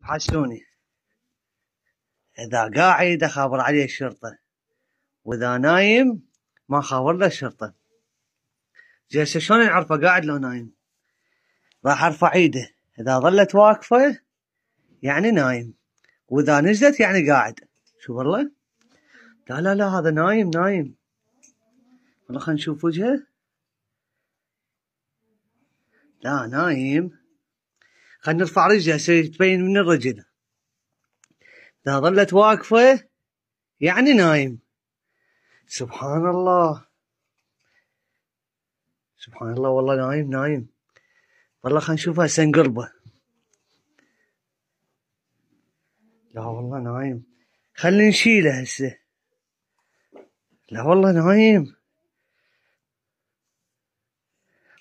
حشوني إذا قاعد أخابر عليه الشرطة، وإذا نايم ما أخابر له الشرطة. زين شلون نعرفه قاعد لو نايم؟ راح أرفع إيده، إذا ظلت واقفة يعني نايم، وإذا نزلت يعني قاعد. شو والله؟ لا لا لا، هذا نايم نايم والله. خلينا نشوف وجهه. لا نايم. خلينا نرفع رجله هسه تبين من الرجل. إذا ظلت واقفة يعني نايم. سبحان الله سبحان الله، والله نايم نايم والله. خلينا نشوفه هسه نقلبه. لا والله نايم. خلينا نشيله هسه. لا والله نايم،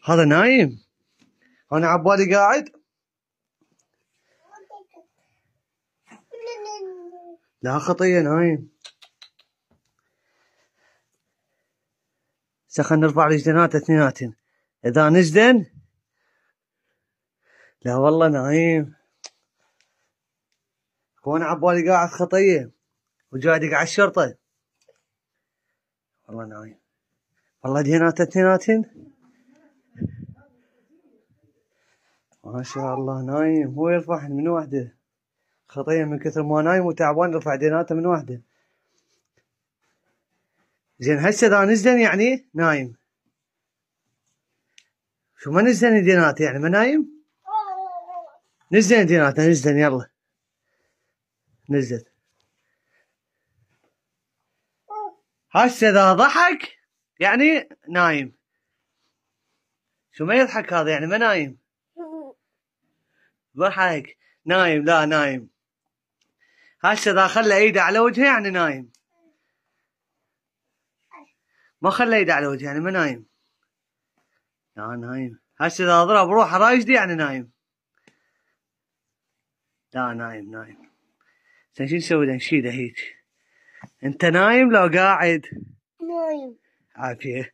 هذا نايم. انا عبالي قاعد. لا خطية، نايم. هسه خلينا نرفع رجليناته اثنيناتن، اذا نزلن لا والله نايم. وانا عبالي قاعد خطية وجاي ادق على الشرطة. والله نايم، والله ديناته اثنيناتن ما شاء الله نايم. هو يرفعهن من وحده، خطية من كثر ما نايم وتعبان يرفع ديناته من وحده. زين هسه اذا نزلن يعني نايم. شو ما نزلن ديناته يعني ما نايم؟ نزلن ديناته، نزلن يلا نزلت. هسه اذا ضحك يعني نايم. شو ما يضحك هذا يعني ما نايم؟ ضحك نايم. لا نايم. هسه اذا خلى ايده على وجهه يعني نايم. ما خلى ايده على وجهه يعني ما نايم. لا نايم. هسه اذا ضرب روحه راجدي يعني نايم. لا نايم نايم. شو نسوي؟ نشيله هيك. انت نايم لو قاعد؟ نايم. عافية.